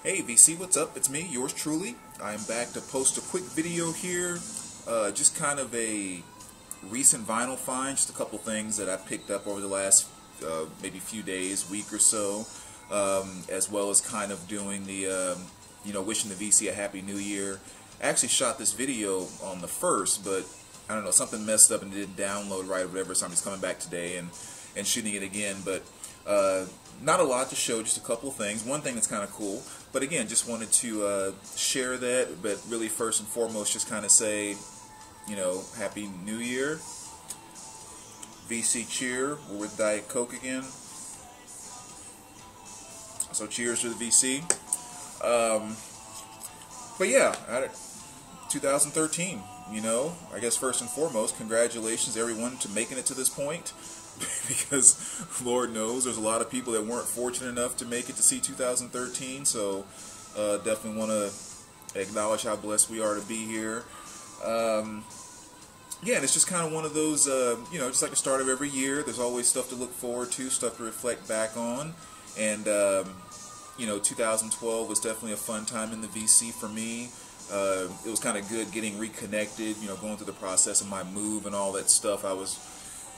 Hey VC, what's up? It's me, yours truly. I'm back to post a quick video here. Just kind of a recent vinyl find, just a couple things that I picked up over the last maybe few days, week or so, as well as kind of doing the, wishing the VC a happy new year. I actually shot this video on the 1st, but I don't know, something messed up and it didn't download right or whatever, so I'm just coming back today and shooting it again. But not a lot to show, just a couple of things. One thing that's kind of cool, but again, just wanted to share that, but really first and foremost just kind of say, Happy New Year. VC cheer. We're with Diet Coke again. So cheers to the VC. But yeah, 2013, I guess first and foremost, congratulations everyone to making it to this point. Because Lord knows there's a lot of people that weren't fortunate enough to make it to see 2013, so definitely want to acknowledge how blessed we are to be here. Yeah, and it's just kind of one of those, just like the start of every year, there's always stuff to look forward to, stuff to reflect back on, and 2012 was definitely a fun time in the VC for me. It was kind of good getting reconnected, going through the process of my move and all that stuff. I was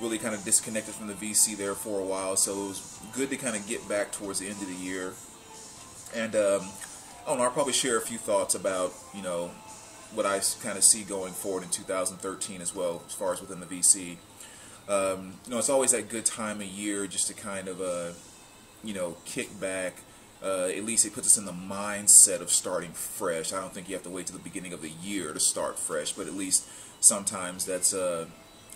really kind of disconnected from the VC there for a while, so it was good to kind of get back towards the end of the year. And I'll probably share a few thoughts about what I kind of see going forward in 2013 as well, as far as within the VC. It's always that good time of year just to kind of kick back. At least it puts us in the mindset of starting fresh. I don't think you have to wait till the beginning of the year to start fresh, but at least sometimes that's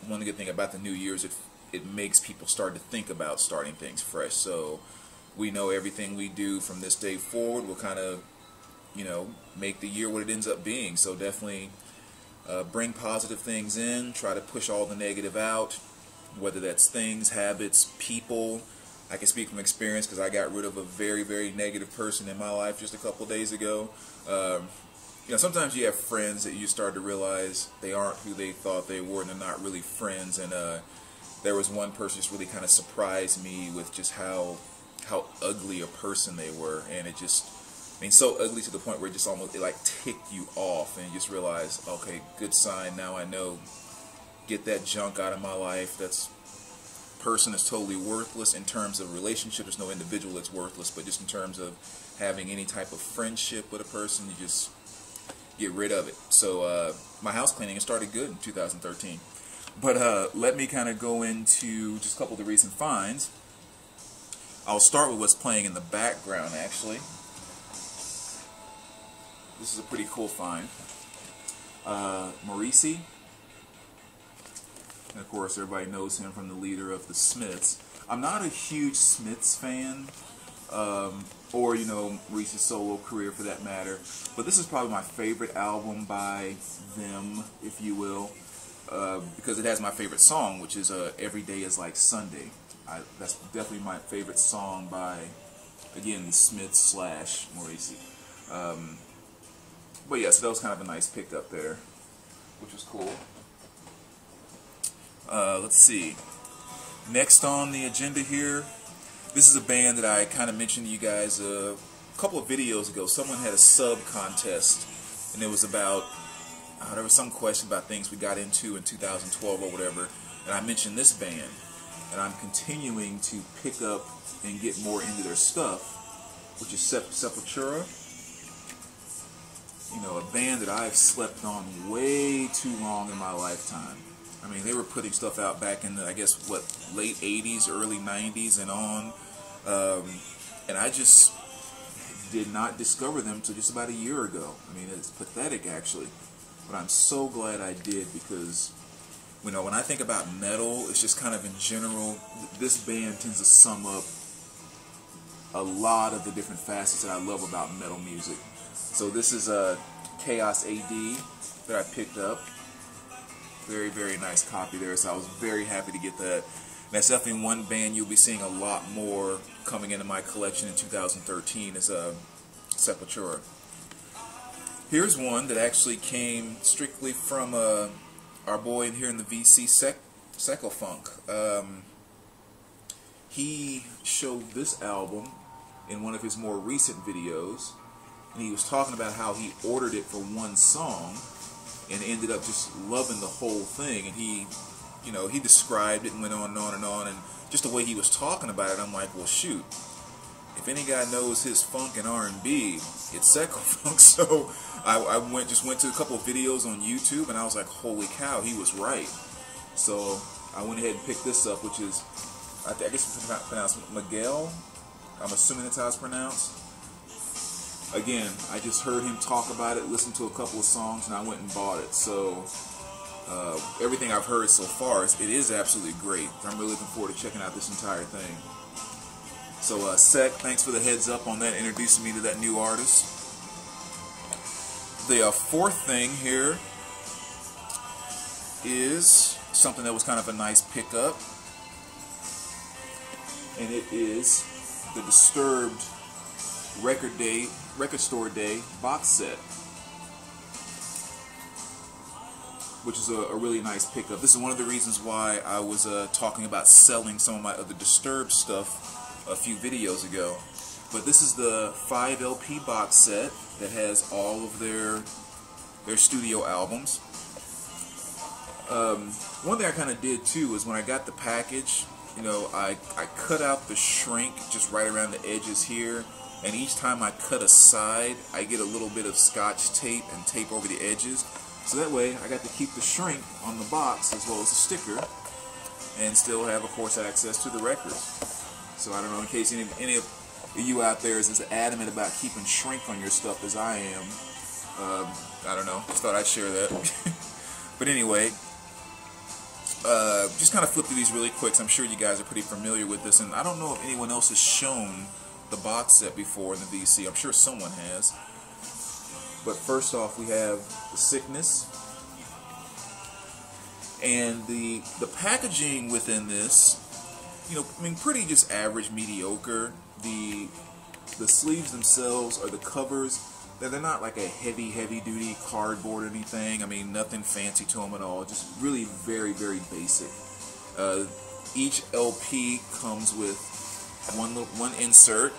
one good thing about the New Year's, it makes people start to think about starting things fresh. So we know everything we do from this day forward will kind of, make the year what it ends up being. So definitely bring positive things in, try to push all the negative out, whether that's things, habits, people. I can speak from experience because I got rid of a very, very negative person in my life just a couple days ago. Sometimes you have friends that you start to realize they aren't who they thought they were and they're not really friends. And there was one person just really kind of surprised me with just how ugly a person they were. And it just, so ugly to the point where it just almost, it like ticked you off. And you just realize, okay, good sign, now I know, get that junk out of my life. That's person is totally worthless in terms of relationship. There's no individual that's worthless, but just in terms of having any type of friendship with a person, you just get rid of it. So my house cleaning has started good in 2013. But let me kind of go into just a couple of the recent finds. I'll start with what's playing in the background, actually. This is a pretty cool find. Morrissey. And of course, everybody knows him from the leader of the Smiths. I'm not a huge Smiths fan, or Maurice's solo career for that matter. But this is probably my favorite album by them, if you will, because it has my favorite song, which is "Every Day Is Like Sunday." That's definitely my favorite song by, again, the Smiths / Morrissey. But yeah, so that was kind of a nice pickup there, which was cool. Let's see. Next on the agenda here, this is a band that I kind of mentioned to you guys a couple of videos ago. Someone had a sub contest, and it was about, there was some question about things we got into in 2012 or whatever, and I mentioned this band, and I'm continuing to pick up and get more into their stuff, which is Sepultura. A band that I've slept on way too long in my lifetime. They were putting stuff out back in the, late 80s, early 90s and on. And I just did not discover them until just about a year ago. It's pathetic, actually. But I'm so glad I did because, when I think about metal, it's just kind of in general, this band tends to sum up a lot of the different facets that I love about metal music. So this is Chaos AD that I picked up. Very, very nice copy there, so I was very happy to get that. And that's definitely one band you'll be seeing a lot more coming into my collection in 2013 is Sepultura. Here's one that actually came strictly from our boy in here in the VC, Secofunk. He showed this album in one of his more recent videos, and he was talking about how he ordered it for one song and ended up just loving the whole thing. And he, you know, he described it and went on and on and on, and just the way he was talking about it, I'm like, well, shoot, if any guy knows his funk and R&B, it's Secco Funk. So I just went to a couple of videos on YouTube, and I was like, holy cow, he was right. So I went ahead and picked this up, which is, I guess it's pronounced Miguel. I'm assuming that's how it's pronounced. Again, I just heard him talk about it, listened to a couple of songs, and I went and bought it. So everything I've heard so far, it is absolutely great. I'm really looking forward to checking out this entire thing. So Sec, thanks for the heads up on that, introducing me to that new artist. The fourth thing here is something that was kind of a nice pickup, and it is the Disturbed Record Store Day box set, which is a really nice pickup. This is one of the reasons why I was talking about selling some of my other Disturbed stuff a few videos ago. But this is the 5 LP box set that has all of their studio albums. One thing I kind of did too is when I got the package, you know, I cut out the shrink just right around the edges here, and each time I cut a side, I get a little bit of Scotch tape and tape over the edges. So that way I got to keep the shrink on the box as well as the sticker, and still have, of course, access to the records. So I don't know, in case any of you out there is as adamant about keeping shrink on your stuff as I am, I don't know, just thought I'd share that. But anyway, just kind of flip through these really quick. I'm sure you guys are pretty familiar with this, and I don't know if anyone else has shown the box set before in the VC. I'm sure someone has. But first off, we have The Sickness, and the packaging within this, you know, I mean, pretty just average, mediocre. The sleeves themselves, or the covers, they're not like a heavy duty cardboard or anything. I mean, nothing fancy to them at all. Just really very basic. Each LP comes with one insert,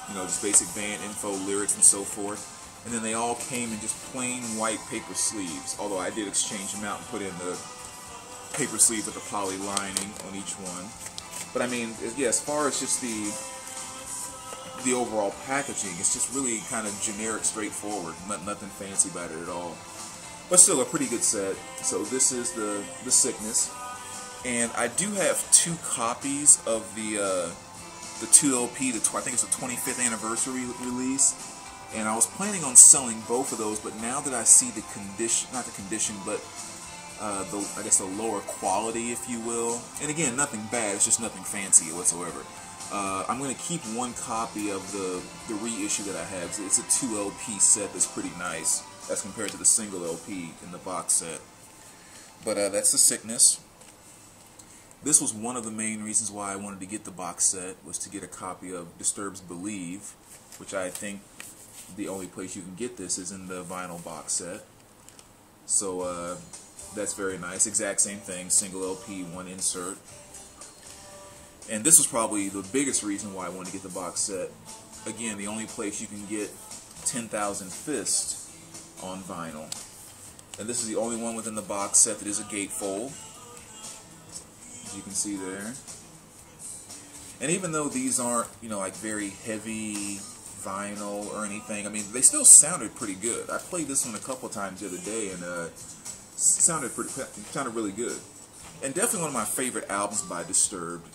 you know, just basic band info, lyrics, and so forth. And then they all came in just plain white paper sleeves, although I did exchange them out and put in the paper sleeve with the poly lining on each one. But I mean, yeah, as far as just the overall packaging, it's just really kind of generic, straightforward, nothing fancy about it at all. But still a pretty good set. So this is the Sickness, and I do have 2 copies of the 2LP, I think it's the 25th anniversary release, and I was planning on selling both of those, but now that I see the condition, not the condition, but I guess the lower quality, if you will, and again, nothing bad, it's just nothing fancy whatsoever. I'm going to keep 1 copy of the reissue that I have. It's a 2 LP set that's pretty nice as compared to the single LP in the box set. But that's The Sickness. This was one of the main reasons why I wanted to get the box set, was to get a copy of Disturbed's Believe, which I think the only place you can get this is in the vinyl box set. So that's very nice. Exact same thing, single LP, 1 insert. And this was probably the biggest reason why I wanted to get the box set. Again, the only place you can get 10,000 Fist on vinyl. And this is the only one within the box set that is a gatefold, as you can see there. And even though these aren't, you know, like very heavy vinyl or anything, I mean, they still sounded pretty good. I played this one a couple times the other day, and sounded really good. And definitely one of my favorite albums by Disturbed.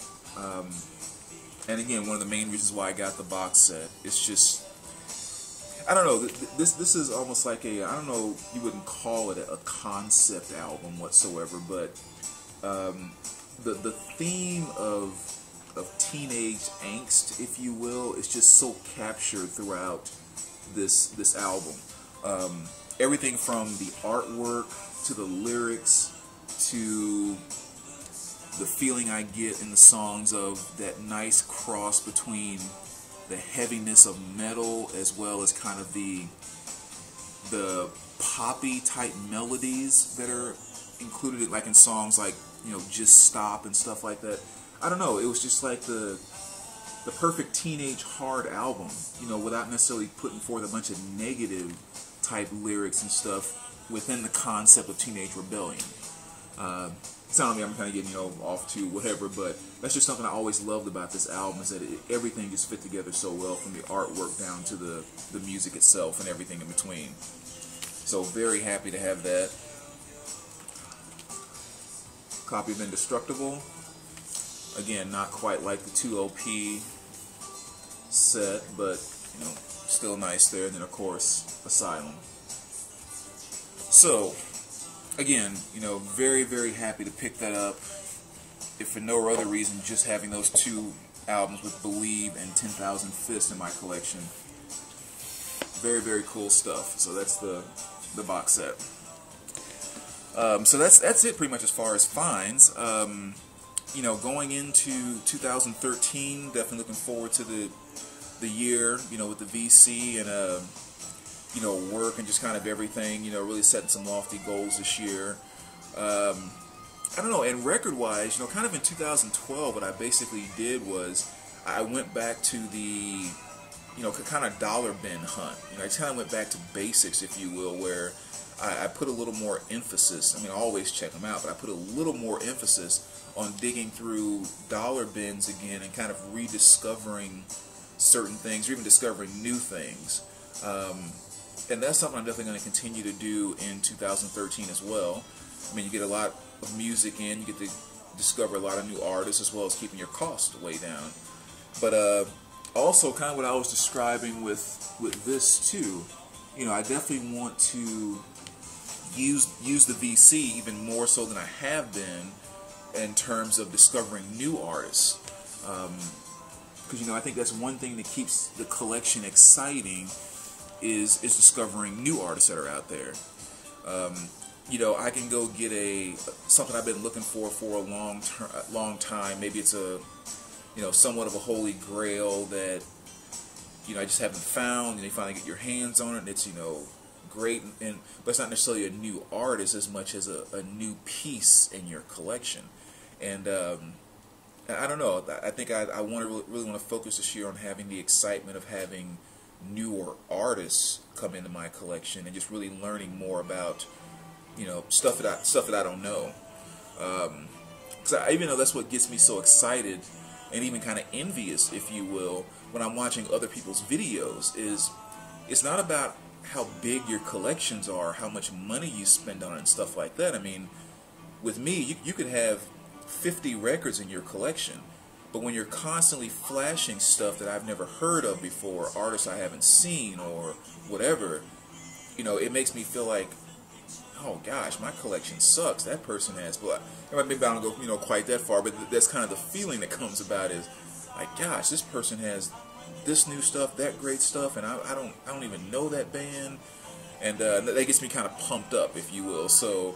And again, one of the main reasons why I got the box set. It's just, I don't know, this is almost like a, I don't know, you wouldn't call it a concept album whatsoever, but the theme of teenage angst, if you will, is just so captured throughout this album. Everything from the artwork to the lyrics to the feeling I get in the songs of that nice cross between the heaviness of metal as well as kind of the poppy type melodies that are included, like in songs like, you know, Just Stop and stuff like that. I don't know, it was just like the the perfect teenage hard album, you know, without necessarily putting forth a bunch of negative type lyrics and stuff within the concept of teenage rebellion. Sound like I'm kind of getting, you know, off to whatever, but that's just something I always loved about this album, is that everything just fit together so well, from the artwork down to the music itself and everything in between. So very happy to have that. Copy of Indestructible. Again, not quite like the 2OP set, but, you know, still nice there. And then, of course, Asylum. So, again, you know, very, very happy to pick that up. If for no other reason, just having those two albums with Believe and 10,000 Fists in my collection. Very, very cool stuff. So that's the box set. So that's it pretty much as far as finds. You know, going into 2013, definitely looking forward to the year, you know, with the VC and you know, work and just kind of everything, you know, really setting some lofty goals this year. I don't know, and record-wise, you know, kind of in 2012, what I basically did was I went back to the, you know, kind of dollar bin hunt. You know, I just kind of went back to basics, if you will, where I put a little more emphasis. I mean, I always check them out, but I put a little more emphasis on digging through dollar bins again and kind of rediscovering certain things, or even discovering new things. And that's something I'm definitely going to continue to do in 2013 as well. I mean, you get a lot of music in, you get to discover a lot of new artists, as well as keeping your costs way down. But also, kind of what I was describing with this too, you know, I definitely want to use the VC even more so than I have been in terms of discovering new artists. Because, you know, I think that's one thing that keeps the collection exciting, is discovering new artists that are out there. You know, I can go get something I've been looking for a long time. Maybe it's a, you know, somewhat of a holy grail that, you know, I just haven't found, and you finally get your hands on it, and it's, you know, great, but it's not necessarily a new artist as much as a new piece in your collection. And I don't know, I think I really want to focus this year on having the excitement of having newer artists come into my collection and just really learning more about, you know, stuff that I don't know. Because even though that's what gets me so excited and even kind of envious, if you will, when I'm watching other people's videos, is it's not about how big your collections are, how much money you spend on it and stuff like that. I mean, with me, you could have 50 records in your collection, but when you're constantly flashing stuff that I've never heard of before, artists I haven't seen or whatever, you know, it makes me feel like, oh gosh, my collection sucks. That person has, but maybe I don't go, you know, quite that far, but that's kind of the feeling that comes about, is like, gosh, this person has this new stuff, that great stuff, and I don't even know that band, and that gets me kind of pumped up, if you will. So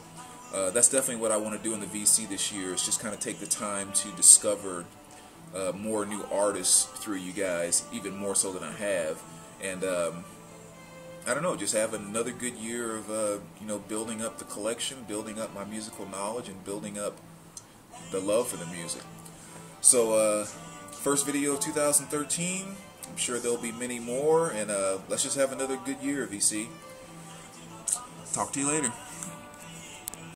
that's definitely what I want to do in the VC this year, is just kind of take the time to discover more new artists through you guys, even more so than I have, and I don't know, just have another good year of you know, building up the collection, building up my musical knowledge, and building up the love for the music. So first video of 2013. I'm sure there'll be many more, and let's just have another good year, VC. Talk to you later.